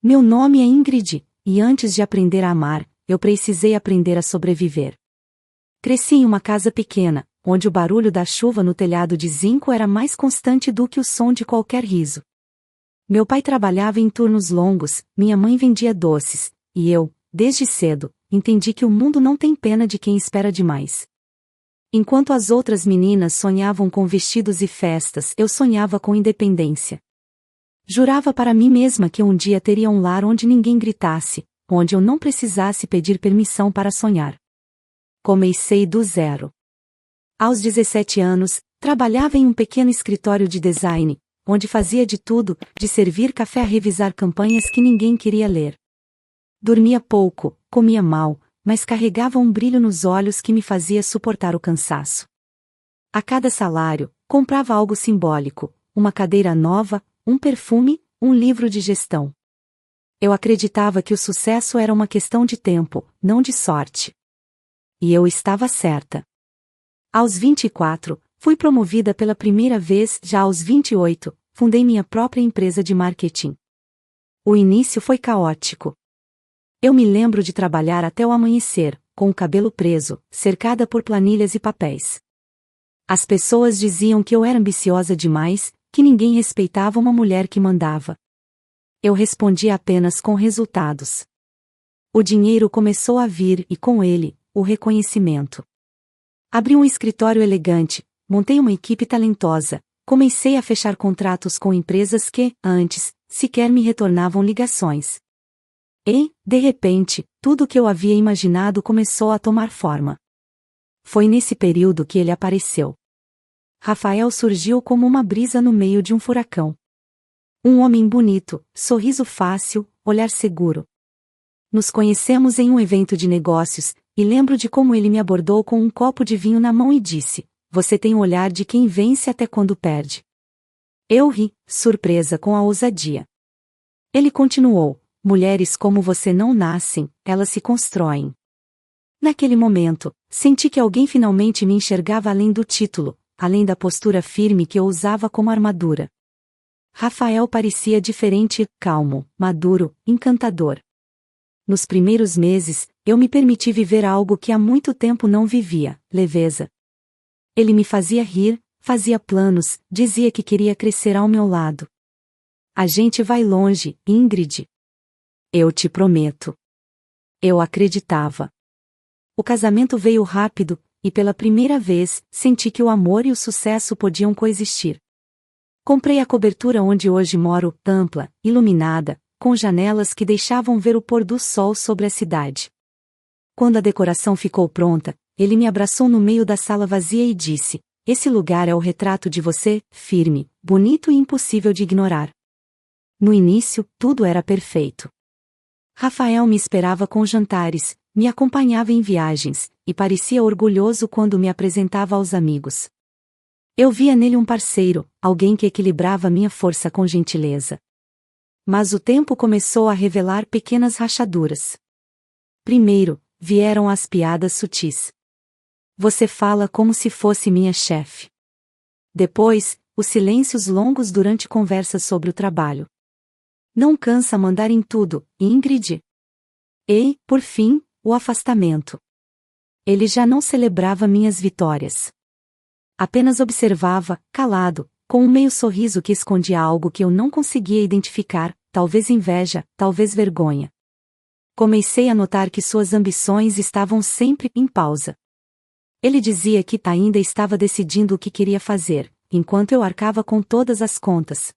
Meu nome é Ingrid, e antes de aprender a amar, eu precisei aprender a sobreviver. Cresci em uma casa pequena, onde o barulho da chuva no telhado de zinco era mais constante do que o som de qualquer riso. Meu pai trabalhava em turnos longos, minha mãe vendia doces, e eu, desde cedo, entendi que o mundo não tem pena de quem espera demais. Enquanto as outras meninas sonhavam com vestidos e festas, eu sonhava com independência. Jurava para mim mesma que um dia teria um lar onde ninguém gritasse, onde eu não precisasse pedir permissão para sonhar. Comecei do zero. Aos 17 anos, trabalhava em um pequeno escritório de design, onde fazia de tudo, de servir café a revisar campanhas que ninguém queria ler. Dormia pouco, comia mal, mas carregava um brilho nos olhos que me fazia suportar o cansaço. A cada salário, comprava algo simbólico, uma cadeira nova, um perfume, um livro de gestão. Eu acreditava que o sucesso era uma questão de tempo, não de sorte. E eu estava certa. Aos 24, fui promovida pela primeira vez, já aos 28, fundei minha própria empresa de marketing. O início foi caótico. Eu me lembro de trabalhar até o amanhecer, com o cabelo preso, cercada por planilhas e papéis. As pessoas diziam que eu era ambiciosa demais, que ninguém respeitava uma mulher que mandava. Eu respondia apenas com resultados. O dinheiro começou a vir e, com ele, o reconhecimento. Abri um escritório elegante, montei uma equipe talentosa, comecei a fechar contratos com empresas que, antes, sequer me retornavam ligações. E, de repente, tudo o que eu havia imaginado começou a tomar forma. Foi nesse período que ele apareceu. Rafael surgiu como uma brisa no meio de um furacão. Um homem bonito, sorriso fácil, olhar seguro. Nos conhecemos em um evento de negócios, e lembro de como ele me abordou com um copo de vinho na mão e disse: "Você tem o olhar de quem vence até quando perde." Eu ri, surpresa com a ousadia. Ele continuou: "Mulheres como você não nascem, elas se constroem." Naquele momento, senti que alguém finalmente me enxergava além do título, além da postura firme que eu usava como armadura. Rafael parecia diferente, calmo, maduro, encantador. Nos primeiros meses, eu me permiti viver algo que há muito tempo não vivia: leveza. Ele me fazia rir, fazia planos, dizia que queria crescer ao meu lado. "A gente vai longe, Ingrid. Eu te prometo." Eu acreditava. O casamento veio rápido, e pela primeira vez, senti que o amor e o sucesso podiam coexistir. Comprei a cobertura onde hoje moro, ampla, iluminada, com janelas que deixavam ver o pôr do sol sobre a cidade. Quando a decoração ficou pronta, ele me abraçou no meio da sala vazia e disse: "Esse lugar é o retrato de você, firme, bonito e impossível de ignorar." No início, tudo era perfeito. Rafael me esperava com jantares, me acompanhava em viagens, e parecia orgulhoso quando me apresentava aos amigos. Eu via nele um parceiro, alguém que equilibrava minha força com gentileza. Mas o tempo começou a revelar pequenas rachaduras. Primeiro, vieram as piadas sutis. "Você fala como se fosse minha chefe." Depois, os silêncios longos durante conversas sobre o trabalho. "Não cansa mandar em tudo, Ingrid?" E, por fim, o afastamento. Ele já não celebrava minhas vitórias. Apenas observava, calado, com um meio sorriso que escondia algo que eu não conseguia identificar, talvez inveja, talvez vergonha. Comecei a notar que suas ambições estavam sempre em pausa. Ele dizia que ainda estava decidindo o que queria fazer, enquanto eu arcava com todas as contas.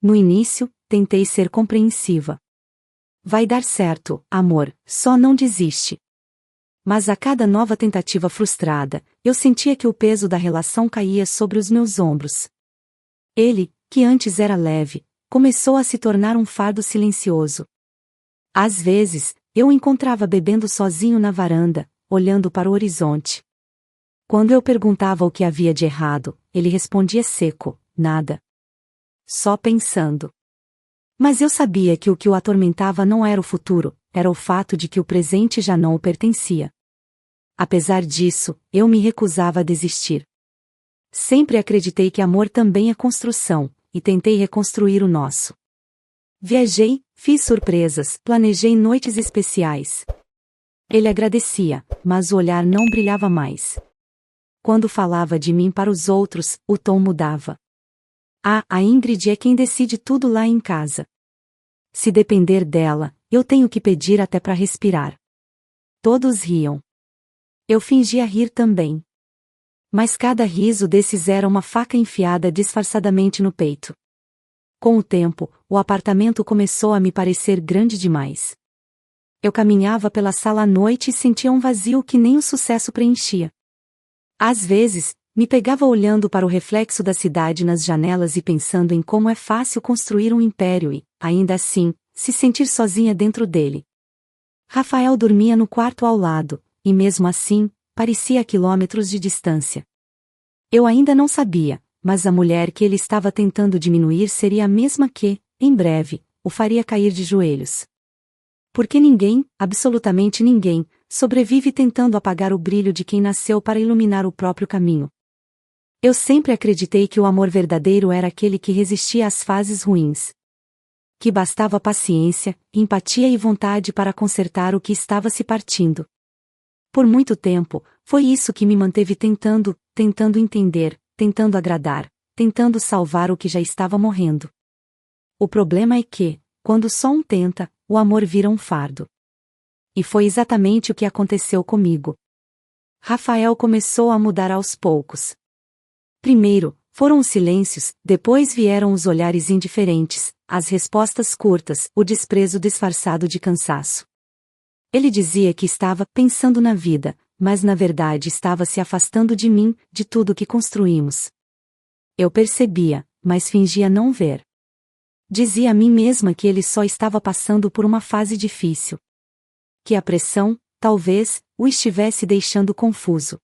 No início, tentei ser compreensiva. "Vai dar certo, amor, só não desiste." Mas a cada nova tentativa frustrada, eu sentia que o peso da relação caía sobre os meus ombros. Ele, que antes era leve, começou a se tornar um fardo silencioso. Às vezes, eu o encontrava bebendo sozinho na varanda, olhando para o horizonte. Quando eu perguntava o que havia de errado, ele respondia seco: "Nada. Só pensando." Mas eu sabia que o o atormentava não era o futuro, era o fato de que o presente já não o pertencia. Apesar disso, eu me recusava a desistir. Sempre acreditei que amor também é construção, e tentei reconstruir o nosso. Viajei, fiz surpresas, planejei noites especiais. Ele agradecia, mas o olhar não brilhava mais. Quando falava de mim para os outros, o tom mudava. Ah, a Ingrid é quem decide tudo lá em casa. Se depender dela, eu tenho que pedir até para respirar. Todos riam. Eu fingia rir também. Mas cada riso desses era uma faca enfiada disfarçadamente no peito. Com o tempo, o apartamento começou a me parecer grande demais. Eu caminhava pela sala à noite e sentia um vazio que nem o sucesso preenchia. Às vezes, me pegava olhando para o reflexo da cidade nas janelas e pensando em como é fácil construir um império e, ainda assim, se sentir sozinha dentro dele. Rafael dormia no quarto ao lado, e mesmo assim, parecia a quilômetros de distância. Eu ainda não sabia, mas a mulher que ele estava tentando diminuir seria a mesma que, em breve, o faria cair de joelhos. Porque ninguém, absolutamente ninguém, sobrevive tentando apagar o brilho de quem nasceu para iluminar o próprio caminho. Eu sempre acreditei que o amor verdadeiro era aquele que resistia às fases ruins. Que bastava paciência, empatia e vontade para consertar o que estava se partindo. Por muito tempo, foi isso que me manteve tentando entender, tentando agradar, tentando salvar o que já estava morrendo. O problema é que, quando só um tenta, o amor vira um fardo. E foi exatamente o que aconteceu comigo. Rafael começou a mudar aos poucos. Primeiro, foram os silêncios, depois vieram os olhares indiferentes, as respostas curtas, o desprezo disfarçado de cansaço. Ele dizia que estava pensando na vida, mas na verdade estava se afastando de mim, de tudo que construímos. Eu percebia, mas fingia não ver. Dizia a mim mesma que ele só estava passando por uma fase difícil. Que a pressão, talvez, o estivesse deixando confuso.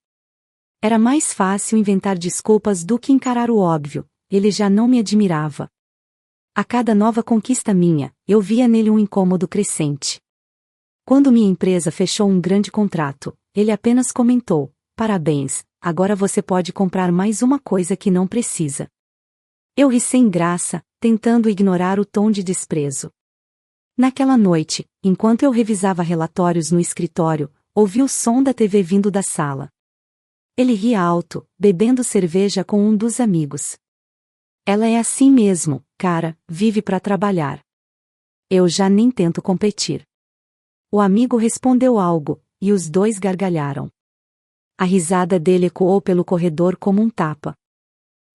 Era mais fácil inventar desculpas do que encarar o óbvio, ele já não me admirava. A cada nova conquista minha, eu via nele um incômodo crescente. Quando minha empresa fechou um grande contrato, ele apenas comentou: "Parabéns, agora você pode comprar mais uma coisa que não precisa." Eu ri sem graça, tentando ignorar o tom de desprezo. Naquela noite, enquanto eu revisava relatórios no escritório, ouvi o som da TV vindo da sala. Ele ria alto, bebendo cerveja com um dos amigos. Ela é assim mesmo, cara, vive para trabalhar. Eu já nem tento competir. O amigo respondeu algo, e os dois gargalharam. A risada dele ecoou pelo corredor como um tapa.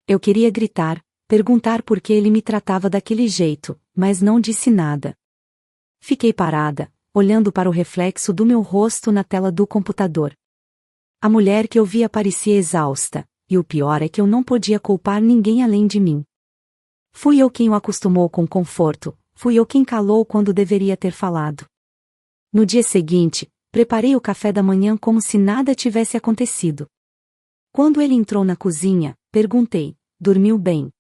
Eu queria gritar, perguntar por que ele me tratava daquele jeito, mas não disse nada. Fiquei parada, olhando para o reflexo do meu rosto na tela do computador. A mulher que eu via parecia exausta, e o pior é que eu não podia culpar ninguém além de mim. Fui eu quem o acostumou com conforto, fui eu quem calou quando deveria ter falado. No dia seguinte, preparei o café da manhã como se nada tivesse acontecido. Quando ele entrou na cozinha, perguntei: "Dormiu bem?"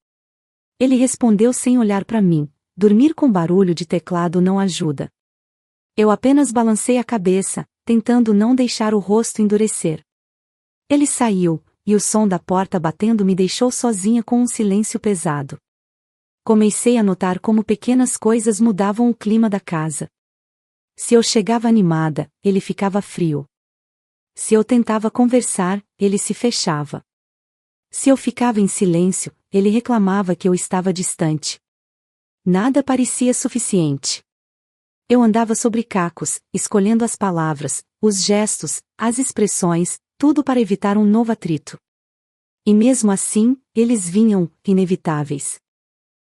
Ele respondeu sem olhar para mim: "Dormir com barulho de teclado não ajuda." Eu apenas balancei a cabeça, tentando não deixar o rosto endurecer. Ele saiu, e o som da porta batendo me deixou sozinha com um silêncio pesado. Comecei a notar como pequenas coisas mudavam o clima da casa. Se eu chegava animada, ele ficava frio. Se eu tentava conversar, ele se fechava. Se eu ficava em silêncio, ele reclamava que eu estava distante. Nada parecia suficiente. Eu andava sobre cacos, escolhendo as palavras, os gestos, as expressões, tudo para evitar um novo atrito. E mesmo assim, eles vinham, inevitáveis.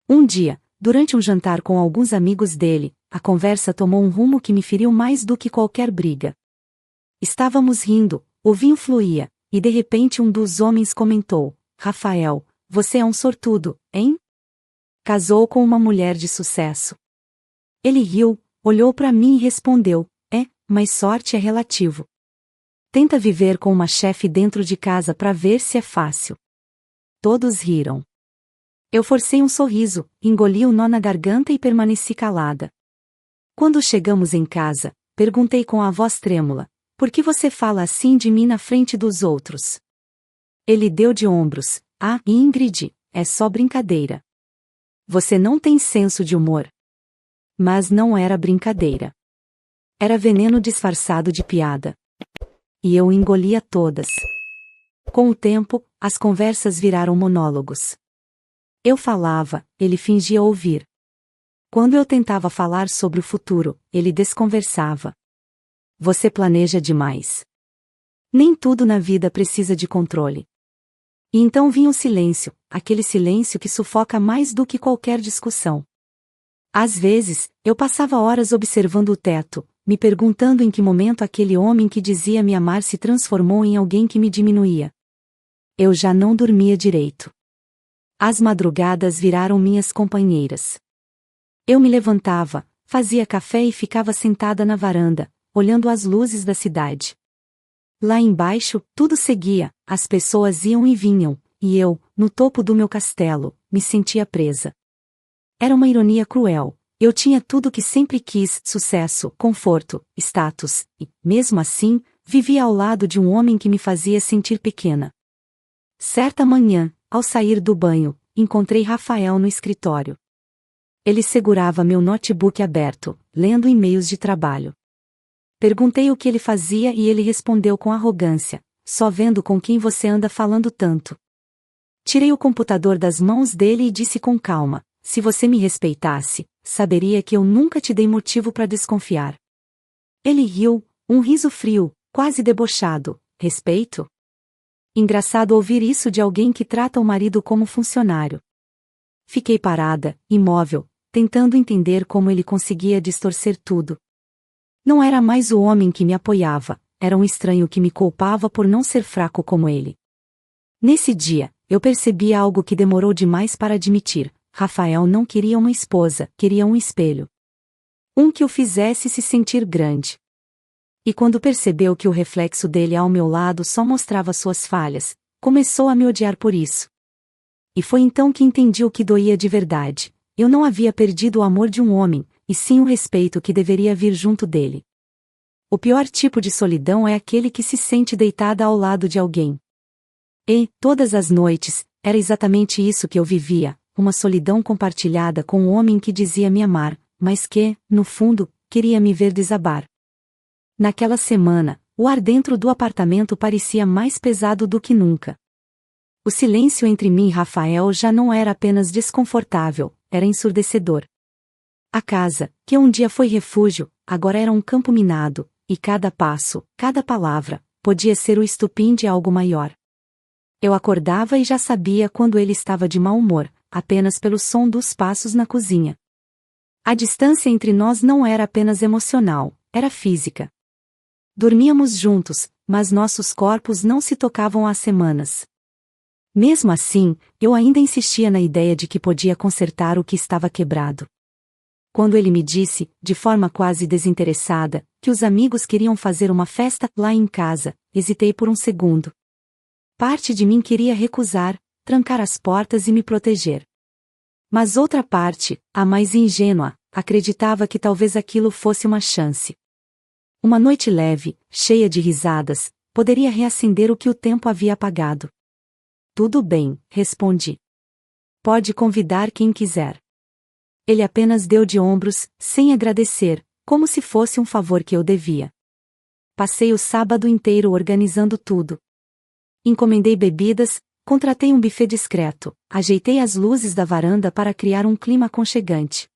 Um dia, durante um jantar com alguns amigos dele, a conversa tomou um rumo que me feriu mais do que qualquer briga. Estávamos rindo, o vinho fluía, e de repente um dos homens comentou: "Rafael, você é um sortudo, hein? Casou com uma mulher de sucesso." Ele riu, olhou para mim e respondeu: "É, mas sorte é relativo. Tenta viver com uma chefe dentro de casa para ver se é fácil." Todos riram. Eu forcei um sorriso, engoli o nó na garganta e permaneci calada. Quando chegamos em casa, perguntei com a voz trêmula: "Por que você fala assim de mim na frente dos outros?" Ele deu de ombros: "Ah, Ingrid, é só brincadeira. Você não tem senso de humor." Mas não era brincadeira. Era veneno disfarçado de piada. E eu engolia todas. Com o tempo, as conversas viraram monólogos. Eu falava, ele fingia ouvir. Quando eu tentava falar sobre o futuro, ele desconversava. Você planeja demais. Nem tudo na vida precisa de controle. E então vinha o silêncio, aquele silêncio que sufoca mais do que qualquer discussão. Às vezes, eu passava horas observando o teto, me perguntando em que momento aquele homem que dizia me amar se transformou em alguém que me diminuía. Eu já não dormia direito. As madrugadas viraram minhas companheiras. Eu me levantava, fazia café e ficava sentada na varanda, olhando as luzes da cidade. Lá embaixo, tudo seguia, as pessoas iam e vinham, e eu, no topo do meu castelo, me sentia presa. Era uma ironia cruel. Eu tinha tudo o que sempre quis: sucesso, conforto, status, e, mesmo assim, vivia ao lado de um homem que me fazia sentir pequena. Certa manhã, ao sair do banho, encontrei Rafael no escritório. Ele segurava meu notebook aberto, lendo e-mails de trabalho. Perguntei o que ele fazia e ele respondeu com arrogância: só vendo com quem você anda falando tanto. Tirei o computador das mãos dele e disse com calma: se você me respeitasse, saberia que eu nunca te dei motivo para desconfiar. Ele riu, um riso frio, quase debochado. Respeito? Engraçado ouvir isso de alguém que trata o marido como funcionário. Fiquei parada, imóvel, tentando entender como ele conseguia distorcer tudo. Não era mais o homem que me apoiava, era um estranho que me culpava por não ser fraco como ele. Nesse dia, eu percebi algo que demorou demais para admitir: Rafael não queria uma esposa, queria um espelho. Um que o fizesse se sentir grande. E quando percebeu que o reflexo dele ao meu lado só mostrava suas falhas, começou a me odiar por isso. E foi então que entendi o que doía de verdade: eu não havia perdido o amor de um homem, e sim o respeito que deveria vir junto dele. O pior tipo de solidão é aquele que se sente deitada ao lado de alguém. E, todas as noites, era exatamente isso que eu vivia: uma solidão compartilhada com um homem que dizia me amar, mas que, no fundo, queria me ver desabar. Naquela semana, o ar dentro do apartamento parecia mais pesado do que nunca. O silêncio entre mim e Rafael já não era apenas desconfortável, era ensurdecedor. A casa, que um dia foi refúgio, agora era um campo minado, e cada passo, cada palavra, podia ser o estupim de algo maior. Eu acordava e já sabia quando ele estava de mau humor, apenas pelo som dos passos na cozinha. A distância entre nós não era apenas emocional, era física. Dormíamos juntos, mas nossos corpos não se tocavam há semanas. Mesmo assim, eu ainda insistia na ideia de que podia consertar o que estava quebrado. Quando ele me disse, de forma quase desinteressada, que os amigos queriam fazer uma festa lá em casa, hesitei por um segundo. Parte de mim queria recusar, trancar as portas e me proteger. Mas outra parte, a mais ingênua, acreditava que talvez aquilo fosse uma chance. Uma noite leve, cheia de risadas, poderia reacender o que o tempo havia apagado. Tudo bem, respondi. Pode convidar quem quiser. Ele apenas deu de ombros, sem agradecer, como se fosse um favor que eu devia. Passei o sábado inteiro organizando tudo. Encomendei bebidas, contratei um buffet discreto, ajeitei as luzes da varanda para criar um clima aconchegante.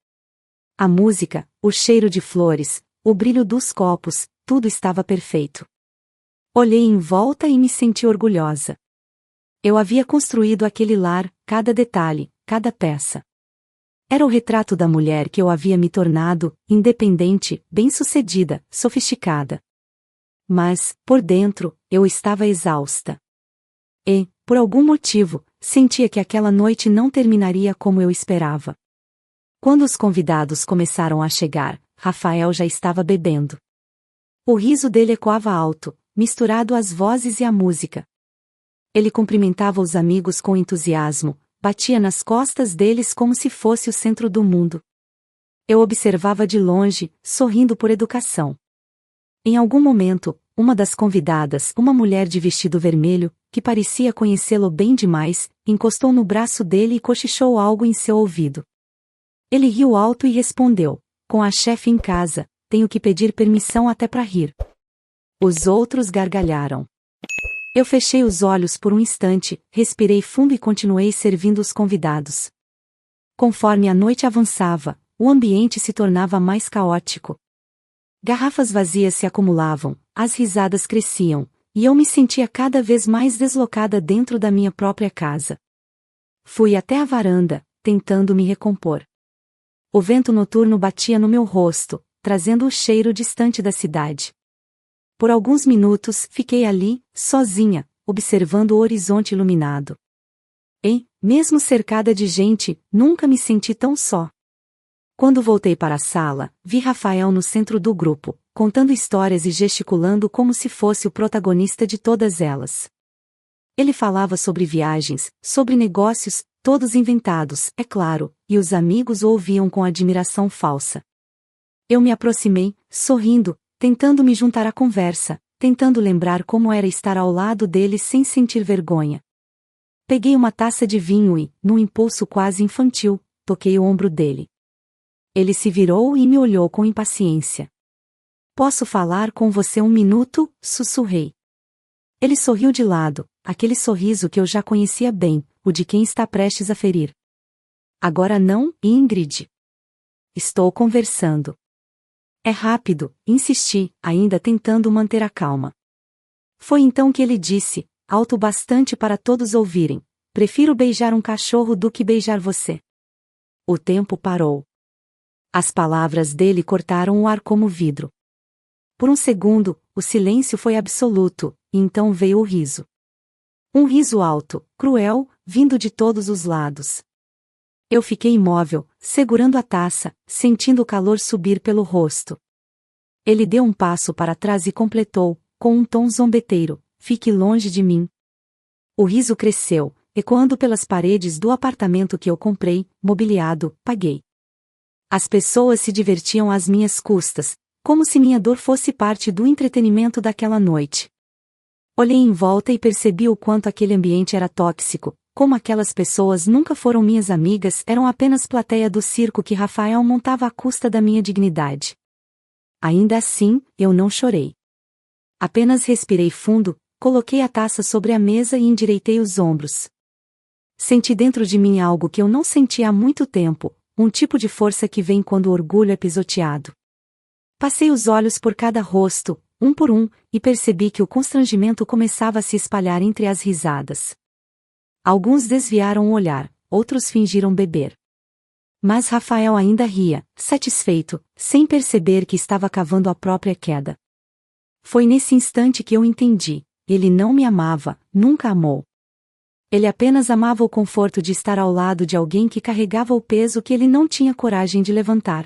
A música, o cheiro de flores, o brilho dos copos, tudo estava perfeito. Olhei em volta e me senti orgulhosa. Eu havia construído aquele lar, cada detalhe, cada peça. Era o retrato da mulher que eu havia me tornado, independente, bem-sucedida, sofisticada. Mas, por dentro, eu estava exausta. E, por algum motivo, sentia que aquela noite não terminaria como eu esperava. Quando os convidados começaram a chegar, Rafael já estava bebendo. O riso dele ecoava alto, misturado às vozes e à música. Ele cumprimentava os amigos com entusiasmo, batia nas costas deles como se fosse o centro do mundo. Eu observava de longe, sorrindo por educação. Em algum momento, uma das convidadas, uma mulher de vestido vermelho, que parecia conhecê-lo bem demais, encostou no braço dele e cochichou algo em seu ouvido. Ele riu alto e respondeu: com a chefe em casa, tenho que pedir permissão até para rir. Os outros gargalharam. Eu fechei os olhos por um instante, respirei fundo e continuei servindo os convidados. Conforme a noite avançava, o ambiente se tornava mais caótico. Garrafas vazias se acumulavam, as risadas cresciam, e eu me sentia cada vez mais deslocada dentro da minha própria casa. Fui até a varanda, tentando me recompor. O vento noturno batia no meu rosto, trazendo o cheiro distante da cidade. Por alguns minutos fiquei ali, sozinha, observando o horizonte iluminado. E, mesmo cercada de gente, nunca me senti tão só. Quando voltei para a sala, vi Rafael no centro do grupo, contando histórias e gesticulando como se fosse o protagonista de todas elas. Ele falava sobre viagens, sobre negócios, todos inventados, é claro, e os amigos o ouviam com admiração falsa. Eu me aproximei, sorrindo, tentando me juntar à conversa, tentando lembrar como era estar ao lado dele sem sentir vergonha. Peguei uma taça de vinho e, num impulso quase infantil, toquei o ombro dele. Ele se virou e me olhou com impaciência. Posso falar com você um minuto? Sussurrei. Ele sorriu de lado, aquele sorriso que eu já conhecia bem, o de quem está prestes a ferir. Agora não, Ingrid. Estou conversando. É rápido, insisti, ainda tentando manter a calma. Foi então que ele disse, alto bastante para todos ouvirem: prefiro beijar um cachorro do que beijar você. O tempo parou. As palavras dele cortaram o ar como vidro. Por um segundo, o silêncio foi absoluto, e então veio o riso. Um riso alto, cruel, vindo de todos os lados. Eu fiquei imóvel, segurando a taça, sentindo o calor subir pelo rosto. Ele deu um passo para trás e completou, com um tom zombeteiro: fique longe de mim. O riso cresceu, ecoando pelas paredes do apartamento que eu comprei, mobiliado, paguei. As pessoas se divertiam às minhas custas, como se minha dor fosse parte do entretenimento daquela noite. Olhei em volta e percebi o quanto aquele ambiente era tóxico, como aquelas pessoas nunca foram minhas amigas, eram apenas plateia do circo que Rafael montava à custa da minha dignidade. Ainda assim, eu não chorei. Apenas respirei fundo, coloquei a taça sobre a mesa e endireitei os ombros. Senti dentro de mim algo que eu não sentia há muito tempo, um tipo de força que vem quando o orgulho é pisoteado. Passei os olhos por cada rosto, um por um, e percebi que o constrangimento começava a se espalhar entre as risadas. Alguns desviaram o olhar, outros fingiram beber. Mas Rafael ainda ria, satisfeito, sem perceber que estava cavando a própria queda. Foi nesse instante que eu entendi: ele não me amava, nunca amou. Ele apenas amava o conforto de estar ao lado de alguém que carregava o peso que ele não tinha coragem de levantar.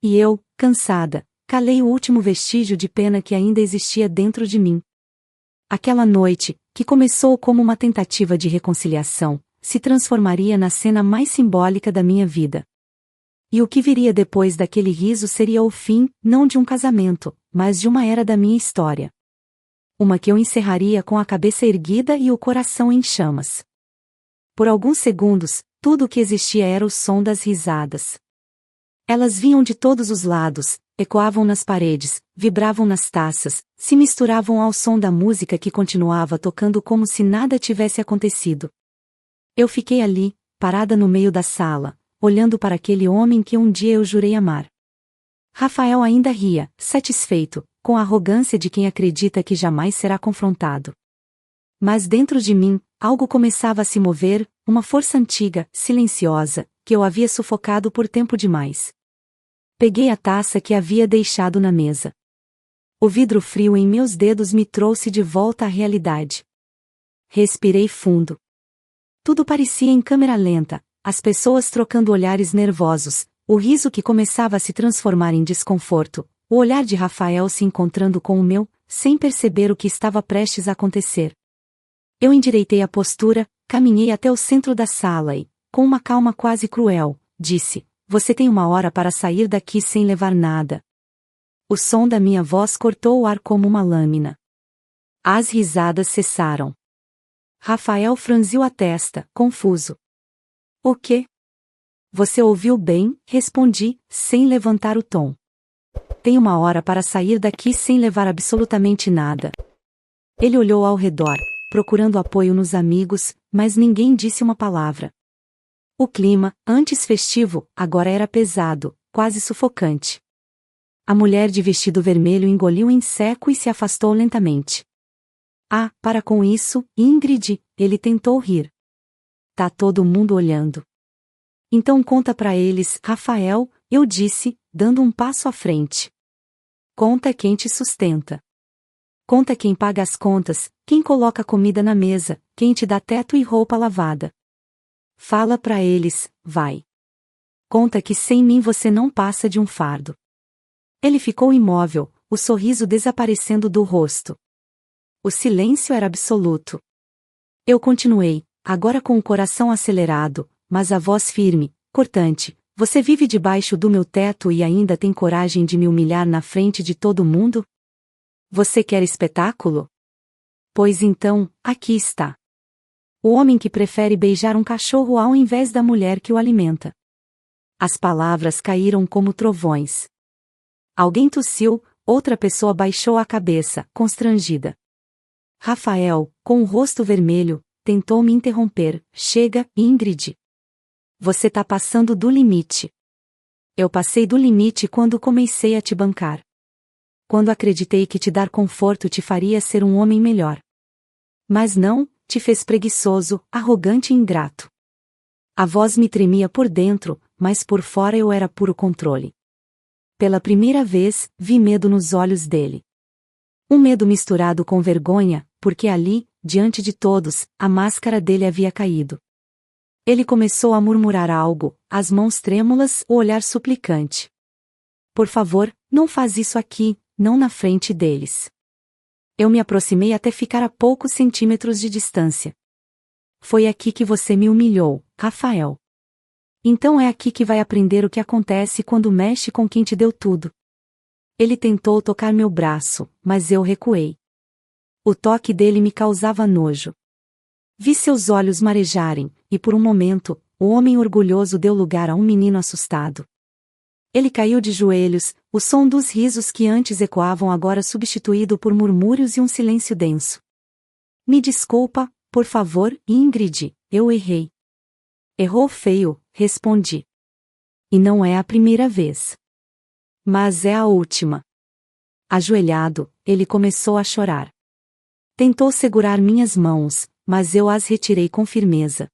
E eu, cansada, calei o último vestígio de pena que ainda existia dentro de mim. Aquela noite, que começou como uma tentativa de reconciliação, se transformaria na cena mais simbólica da minha vida. E o que viria depois daquele riso seria o fim, não de um casamento, mas de uma era da minha história. Uma que eu encerraria com a cabeça erguida e o coração em chamas. Por alguns segundos, tudo o que existia era o som das risadas. Elas vinham de todos os lados, ecoavam nas paredes, vibravam nas taças, se misturavam ao som da música que continuava tocando como se nada tivesse acontecido. Eu fiquei ali, parada no meio da sala, olhando para aquele homem que um dia eu jurei amar. Rafael ainda ria, satisfeito, com a arrogância de quem acredita que jamais será confrontado. Mas dentro de mim, algo começava a se mover, uma força antiga, silenciosa, que eu havia sufocado por tempo demais. Peguei a taça que havia deixado na mesa. O vidro frio em meus dedos me trouxe de volta à realidade. Respirei fundo. Tudo parecia em câmera lenta, as pessoas trocando olhares nervosos, o riso que começava a se transformar em desconforto, o olhar de Rafael se encontrando com o meu, sem perceber o que estava prestes a acontecer. Eu endireitei a postura, caminhei até o centro da sala e, com uma calma quase cruel, disse: você tem 1 hora para sair daqui sem levar nada. O som da minha voz cortou o ar como uma lâmina. As risadas cessaram. Rafael franziu a testa, confuso. O quê? Você ouviu bem, respondi, sem levantar o tom. Tem 1 hora para sair daqui sem levar absolutamente nada. Ele olhou ao redor, procurando apoio nos amigos, mas ninguém disse uma palavra. O clima, antes festivo, agora era pesado, quase sufocante. A mulher de vestido vermelho engoliu em seco e se afastou lentamente. Ah, para com isso, Ingrid, ele tentou rir. Tá todo mundo olhando. Então conta pra eles, Rafael, eu disse, dando um passo à frente. Conta quem te sustenta. Conta quem paga as contas, quem coloca comida na mesa, quem te dá teto e roupa lavada. Fala pra eles, vai. Conta que sem mim você não passa de um fardo. Ele ficou imóvel, o sorriso desaparecendo do rosto. O silêncio era absoluto. Eu continuei, agora com o coração acelerado, mas a voz firme, cortante. Você vive debaixo do meu teto e ainda tem coragem de me humilhar na frente de todo mundo? Você quer espetáculo? Pois então, aqui está. O homem que prefere beijar um cachorro ao invés da mulher que o alimenta. As palavras caíram como trovões. Alguém tossiu, outra pessoa baixou a cabeça, constrangida. Rafael, com o rosto vermelho, tentou me interromper. Chega, Ingrid. Você tá passando do limite. Eu passei do limite quando comecei a te bancar. Quando acreditei que te dar conforto te faria ser um homem melhor. Mas não, te fez preguiçoso, arrogante e ingrato. A voz me tremia por dentro, mas por fora eu era puro controle. Pela primeira vez, vi medo nos olhos dele. Um medo misturado com vergonha, porque ali, diante de todos, a máscara dele havia caído. Ele começou a murmurar algo, as mãos trêmulas, o olhar suplicante. Por favor, não faz isso aqui, não na frente deles. Eu me aproximei até ficar a poucos centímetros de distância. Foi aqui que você me humilhou, Rafael. Então é aqui que vai aprender o que acontece quando mexe com quem te deu tudo. Ele tentou tocar meu braço, mas eu recuei. O toque dele me causava nojo. Vi seus olhos marejarem, e por um momento, o homem orgulhoso deu lugar a um menino assustado. Ele caiu de joelhos, o som dos risos que antes ecoavam agora substituído por murmúrios e um silêncio denso. Me desculpa, por favor, Ingrid, eu errei. Errou feio, respondi. E não é a primeira vez. Mas é a última. Ajoelhado, ele começou a chorar. Tentou segurar minhas mãos, mas eu as retirei com firmeza.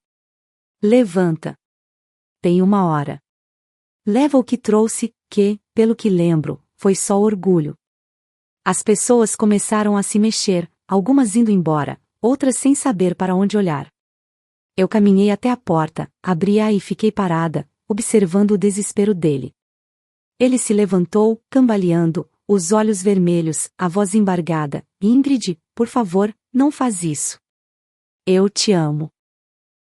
Levanta. Tem 1 hora. Leva o que trouxe, que, pelo que lembro, foi só orgulho. As pessoas começaram a se mexer, algumas indo embora, outras sem saber para onde olhar. Eu caminhei até a porta, abri-a e fiquei parada, observando o desespero dele. Ele se levantou, cambaleando, os olhos vermelhos, a voz embargada. Ingrid, por favor, não faz isso. Eu te amo.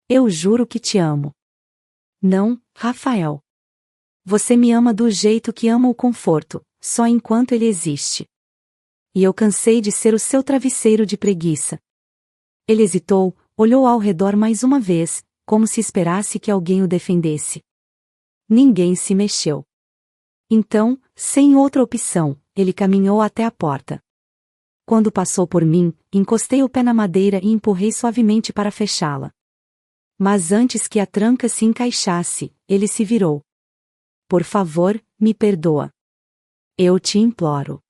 Eu juro que te amo. Não, Rafael. Você me ama do jeito que ama o conforto, só enquanto ele existe. E eu cansei de ser o seu travesseiro de preguiça. Ele hesitou, olhou ao redor mais uma vez, como se esperasse que alguém o defendesse. Ninguém se mexeu. Então, sem outra opção, ele caminhou até a porta. Quando passou por mim, encostei o pé na madeira e empurrei suavemente para fechá-la. Mas antes que a tranca se encaixasse, ele se virou. Por favor, me perdoa. Eu te imploro.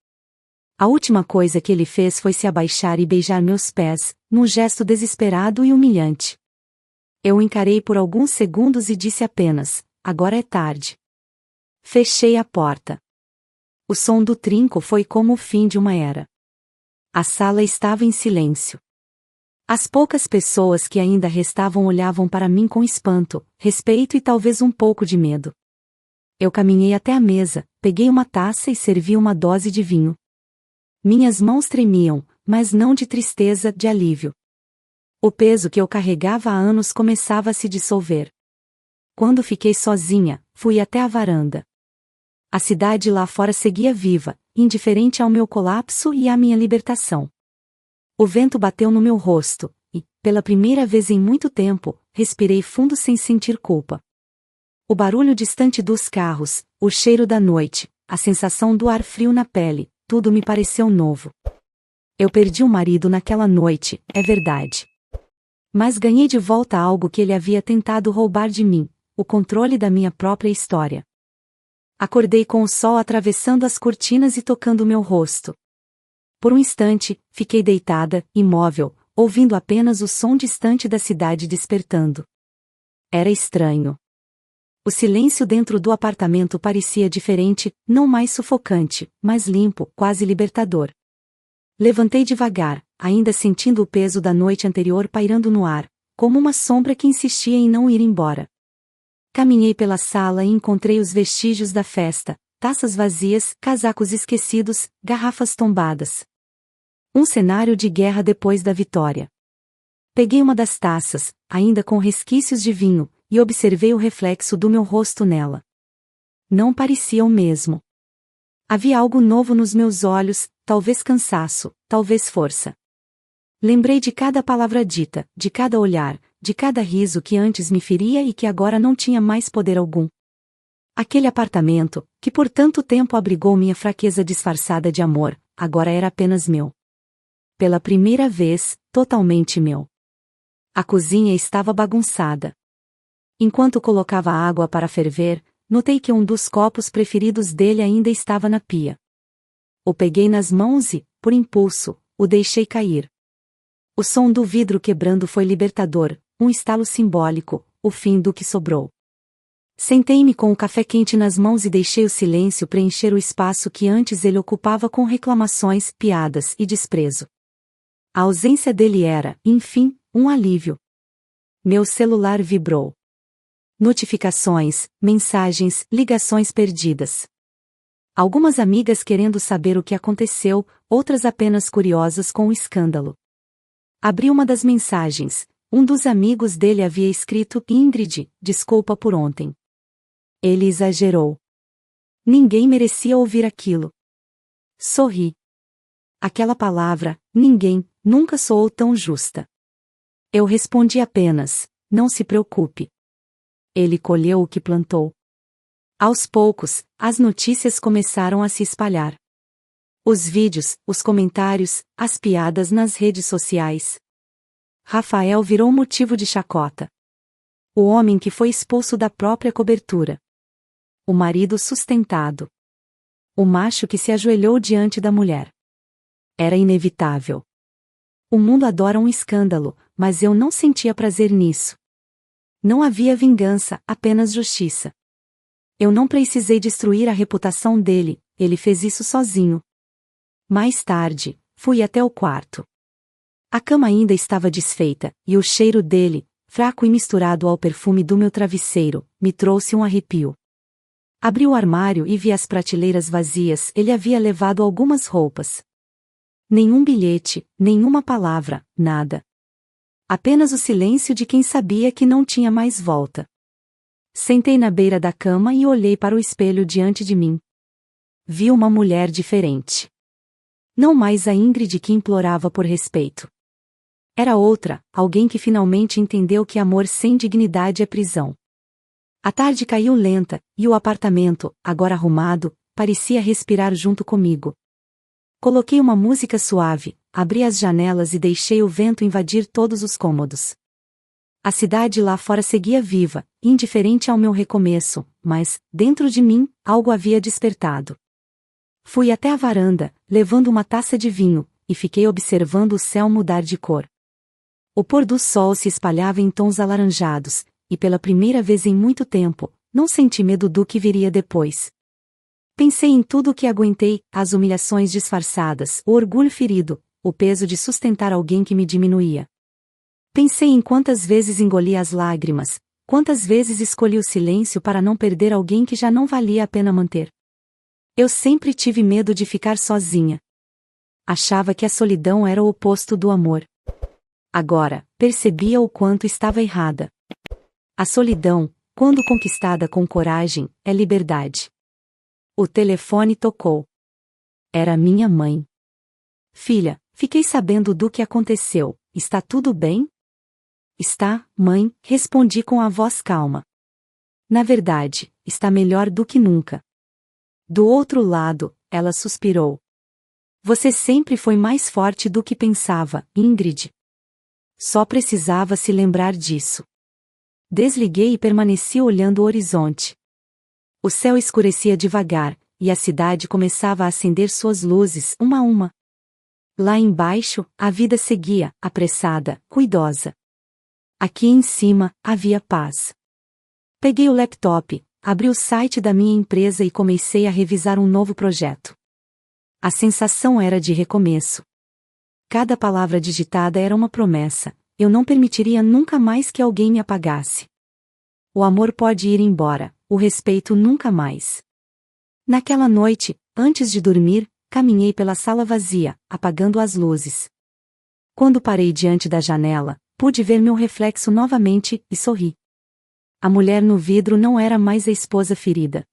A última coisa que ele fez foi se abaixar e beijar meus pés, num gesto desesperado e humilhante. Eu o encarei por alguns segundos e disse apenas, agora é tarde. Fechei a porta. O som do trinco foi como o fim de uma era. A sala estava em silêncio. As poucas pessoas que ainda restavam olhavam para mim com espanto, respeito e talvez um pouco de medo. Eu caminhei até a mesa, peguei uma taça e servi uma dose de vinho. Minhas mãos tremiam, mas não de tristeza, de alívio. O peso que eu carregava há anos começava a se dissolver. Quando fiquei sozinha, fui até a varanda. A cidade lá fora seguia viva, indiferente ao meu colapso e à minha libertação. O vento bateu no meu rosto, e, pela primeira vez em muito tempo, respirei fundo sem sentir culpa. O barulho distante dos carros, o cheiro da noite, a sensação do ar frio na pele, tudo me pareceu novo. Eu perdi um marido naquela noite, é verdade. Mas ganhei de volta algo que ele havia tentado roubar de mim, o controle da minha própria história. Acordei com o sol atravessando as cortinas e tocando meu rosto. Por um instante, fiquei deitada, imóvel, ouvindo apenas o som distante da cidade despertando. Era estranho. O silêncio dentro do apartamento parecia diferente, não mais sufocante, mas limpo, quase libertador. Levantei devagar, ainda sentindo o peso da noite anterior pairando no ar, como uma sombra que insistia em não ir embora. Caminhei pela sala e encontrei os vestígios da festa, taças vazias, casacos esquecidos, garrafas tombadas. Um cenário de guerra depois da vitória. Peguei uma das taças, ainda com resquícios de vinho, e observei o reflexo do meu rosto nela. Não parecia o mesmo. Havia algo novo nos meus olhos, talvez cansaço, talvez força. Lembrei de cada palavra dita, de cada olhar, de cada riso que antes me feria e que agora não tinha mais poder algum. Aquele apartamento, que por tanto tempo abrigou minha fraqueza disfarçada de amor, agora era apenas meu. Pela primeira vez, totalmente meu. A cozinha estava bagunçada. Enquanto colocava água para ferver, notei que um dos copos preferidos dele ainda estava na pia. O peguei nas mãos e, por impulso, o deixei cair. O som do vidro quebrando foi libertador, um estalo simbólico, o fim do que sobrou. Sentei-me com o café quente nas mãos e deixei o silêncio preencher o espaço que antes ele ocupava com reclamações, piadas e desprezo. A ausência dele era, enfim, um alívio. Meu celular vibrou. Notificações, mensagens, ligações perdidas. Algumas amigas querendo saber o que aconteceu, outras apenas curiosas com o escândalo. Abri uma das mensagens. Um dos amigos dele havia escrito: Ingrid, desculpa por ontem. Ele exagerou. Ninguém merecia ouvir aquilo. Sorri. Aquela palavra, ninguém, nunca soou tão justa. Eu respondi apenas: não se preocupe. Ele colheu o que plantou. Aos poucos, as notícias começaram a se espalhar. Os vídeos, os comentários, as piadas nas redes sociais. Rafael virou motivo de chacota. O homem que foi expulso da própria cobertura. O marido sustentado. O macho que se ajoelhou diante da mulher. Era inevitável. O mundo adora um escândalo, mas eu não sentia prazer nisso. Não havia vingança, apenas justiça. Eu não precisei destruir a reputação dele, ele fez isso sozinho. Mais tarde, fui até o quarto. A cama ainda estava desfeita, e o cheiro dele, fraco e misturado ao perfume do meu travesseiro, me trouxe um arrepio. Abri o armário e vi as prateleiras vazias, ele havia levado algumas roupas. Nenhum bilhete, nenhuma palavra, nada. Apenas o silêncio de quem sabia que não tinha mais volta. Sentei na beira da cama e olhei para o espelho diante de mim. Vi uma mulher diferente. Não mais a Ingrid que implorava por respeito. Era outra, alguém que finalmente entendeu que amor sem dignidade é prisão. A tarde caiu lenta, e o apartamento, agora arrumado, parecia respirar junto comigo. Coloquei uma música suave, abri as janelas e deixei o vento invadir todos os cômodos. A cidade lá fora seguia viva, indiferente ao meu recomeço, mas, dentro de mim, algo havia despertado. Fui até a varanda, levando uma taça de vinho, e fiquei observando o céu mudar de cor. O pôr do sol se espalhava em tons alaranjados, e pela primeira vez em muito tempo, não senti medo do que viria depois. Pensei em tudo o que aguentei, as humilhações disfarçadas, o orgulho ferido, o peso de sustentar alguém que me diminuía. Pensei em quantas vezes engoli as lágrimas, quantas vezes escolhi o silêncio para não perder alguém que já não valia a pena manter. Eu sempre tive medo de ficar sozinha. Achava que a solidão era o oposto do amor. Agora, percebia o quanto estava errada. A solidão, quando conquistada com coragem, é liberdade. O telefone tocou. Era minha mãe. Filha, fiquei sabendo do que aconteceu, está tudo bem? Está, mãe, respondi com a voz calma. Na verdade, está melhor do que nunca. Do outro lado, ela suspirou. Você sempre foi mais forte do que pensava, Ingrid. Só precisava se lembrar disso. Desliguei e permaneci olhando o horizonte. O céu escurecia devagar, e a cidade começava a acender suas luzes, uma a uma. Lá embaixo, a vida seguia, apressada, cuidosa. Aqui em cima, havia paz. Peguei o laptop, abri o site da minha empresa e comecei a revisar um novo projeto. A sensação era de recomeço. Cada palavra digitada era uma promessa. Eu não permitiria nunca mais que alguém me apagasse. O amor pode ir embora, o respeito nunca mais. Naquela noite, antes de dormir, caminhei pela sala vazia, apagando as luzes. Quando parei diante da janela, pude ver meu reflexo novamente e sorri. A mulher no vidro não era mais a esposa ferida.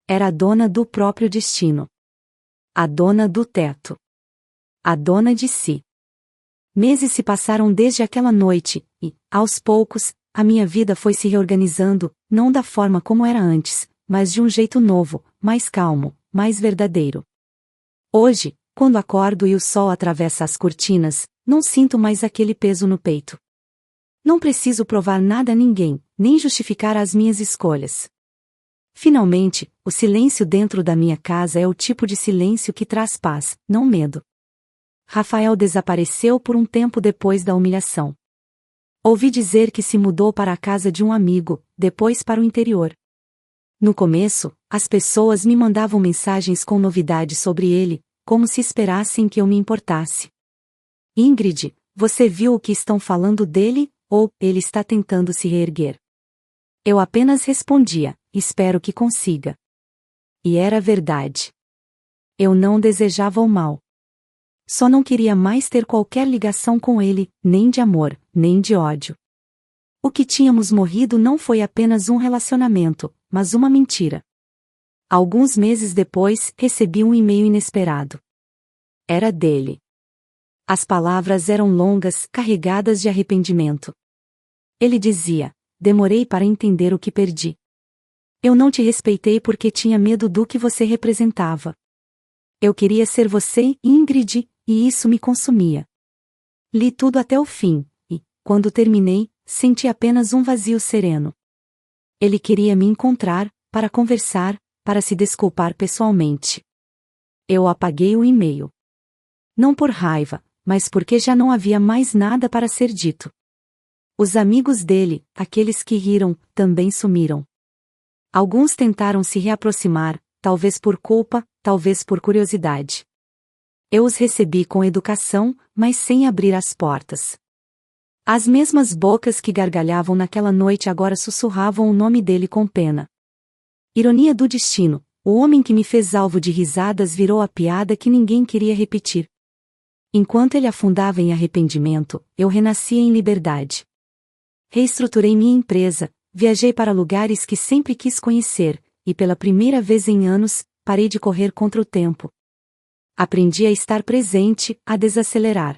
Era a dona do próprio destino. A dona do teto. A dona de si. Meses se passaram desde aquela noite, e, aos poucos, a minha vida foi se reorganizando, não da forma como era antes, mas de um jeito novo, mais calmo, mais verdadeiro. Hoje, quando acordo e o sol atravessa as cortinas, não sinto mais aquele peso no peito. Não preciso provar nada a ninguém, nem justificar as minhas escolhas. Finalmente, o silêncio dentro da minha casa é o tipo de silêncio que traz paz, não medo. Rafael desapareceu por um tempo depois da humilhação. Ouvi dizer que se mudou para a casa de um amigo, depois para o interior. No começo, as pessoas me mandavam mensagens com novidades sobre ele, como se esperassem que eu me importasse. Ingrid, você viu o que estão falando dele, ou ele está tentando se reerguer? Eu apenas respondia, espero que consiga. E era verdade. Eu não desejava o mal. Só não queria mais ter qualquer ligação com ele, nem de amor, nem de ódio. O que tínhamos morrido não foi apenas um relacionamento, mas uma mentira. Alguns meses depois, recebi um e-mail inesperado. Era dele. As palavras eram longas, carregadas de arrependimento. Ele dizia: demorei para entender o que perdi. Eu não te respeitei porque tinha medo do que você representava. Eu queria ser você, Ingrid, e isso me consumia. Li tudo até o fim, e, quando terminei, senti apenas um vazio sereno. Ele queria me encontrar, para conversar, para se desculpar pessoalmente. Eu apaguei o e-mail. Não por raiva, mas porque já não havia mais nada para ser dito. Os amigos dele, aqueles que riram, também sumiram. Alguns tentaram se reaproximar, talvez por culpa, talvez por curiosidade. Eu os recebi com educação, mas sem abrir as portas. As mesmas bocas que gargalhavam naquela noite agora sussurravam o nome dele com pena. Ironia do destino, o homem que me fez alvo de risadas virou a piada que ninguém queria repetir. Enquanto ele afundava em arrependimento, eu renascia em liberdade. Reestruturei minha empresa, viajei para lugares que sempre quis conhecer, e pela primeira vez em anos, parei de correr contra o tempo. Aprendi a estar presente, a desacelerar.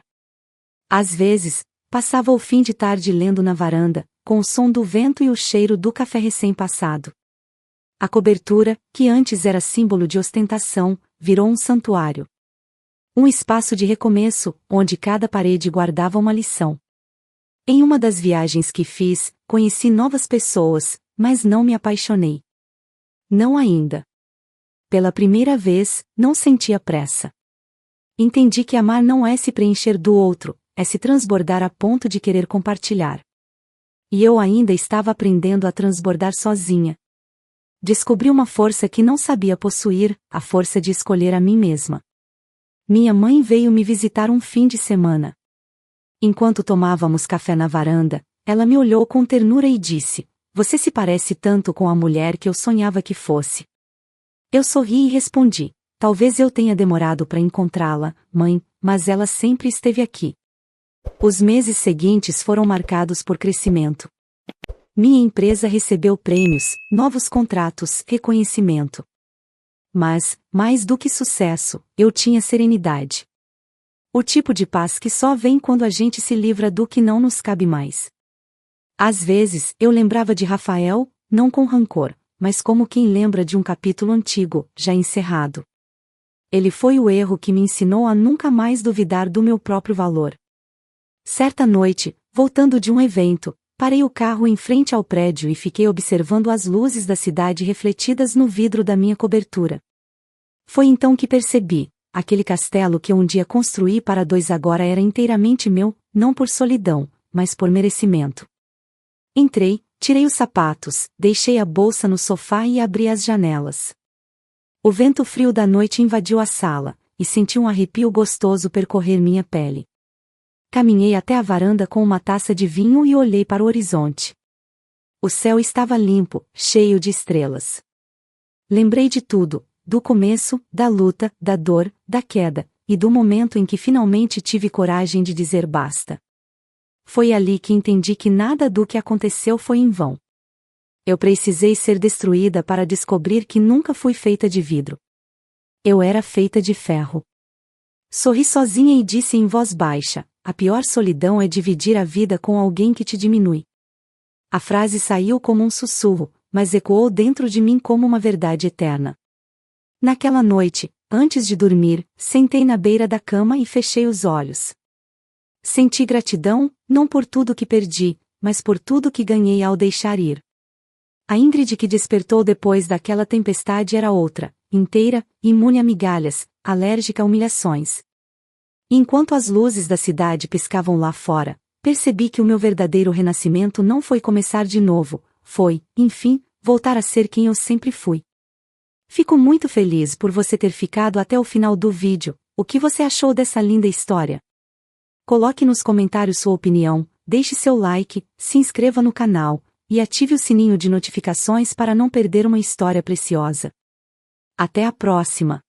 Às vezes, passava o fim de tarde lendo na varanda, com o som do vento e o cheiro do café recém-passado. A cobertura, que antes era símbolo de ostentação, virou um santuário. Um espaço de recomeço, onde cada parede guardava uma lição. Em uma das viagens que fiz, conheci novas pessoas, mas não me apaixonei. Não ainda. Pela primeira vez, não sentia pressa. Entendi que amar não é se preencher do outro, é se transbordar a ponto de querer compartilhar. E eu ainda estava aprendendo a transbordar sozinha. Descobri uma força que não sabia possuir, a força de escolher a mim mesma. Minha mãe veio me visitar um fim de semana. Enquanto tomávamos café na varanda, ela me olhou com ternura e disse: "Você se parece tanto com a mulher que eu sonhava que fosse." Eu sorri e respondi: "Talvez eu tenha demorado para encontrá-la, mãe, mas ela sempre esteve aqui." Os meses seguintes foram marcados por crescimento. Minha empresa recebeu prêmios, novos contratos, reconhecimento. Mas, mais do que sucesso, eu tinha serenidade. O tipo de paz que só vem quando a gente se livra do que não nos cabe mais. Às vezes, eu lembrava de Rafael, não com rancor, mas como quem lembra de um capítulo antigo, já encerrado. Ele foi o erro que me ensinou a nunca mais duvidar do meu próprio valor. Certa noite, voltando de um evento, parei o carro em frente ao prédio e fiquei observando as luzes da cidade refletidas no vidro da minha cobertura. Foi então que percebi, aquele castelo que eu um dia construí para dois agora era inteiramente meu, não por solidão, mas por merecimento. Entrei, tirei os sapatos, deixei a bolsa no sofá e abri as janelas. O vento frio da noite invadiu a sala, e senti um arrepio gostoso percorrer minha pele. Caminhei até a varanda com uma taça de vinho e olhei para o horizonte. O céu estava limpo, cheio de estrelas. Lembrei de tudo, do começo, da luta, da dor, da queda, e do momento em que finalmente tive coragem de dizer basta. Foi ali que entendi que nada do que aconteceu foi em vão. Eu precisei ser destruída para descobrir que nunca fui feita de vidro. Eu era feita de ferro. Sorri sozinha e disse em voz baixa: a pior solidão é dividir a vida com alguém que te diminui. A frase saiu como um sussurro, mas ecoou dentro de mim como uma verdade eterna. Naquela noite, antes de dormir, sentei na beira da cama e fechei os olhos. Senti gratidão, não por tudo que perdi, mas por tudo que ganhei ao deixar ir. A Ingrid que despertou depois daquela tempestade era outra, inteira, imune a migalhas, alérgica a humilhações. Enquanto as luzes da cidade piscavam lá fora, percebi que o meu verdadeiro renascimento não foi começar de novo, foi, enfim, voltar a ser quem eu sempre fui. Fico muito feliz por você ter ficado até o final do vídeo. O que você achou dessa linda história? Coloque nos comentários sua opinião, deixe seu like, se inscreva no canal, e ative o sininho de notificações para não perder uma história preciosa. Até a próxima!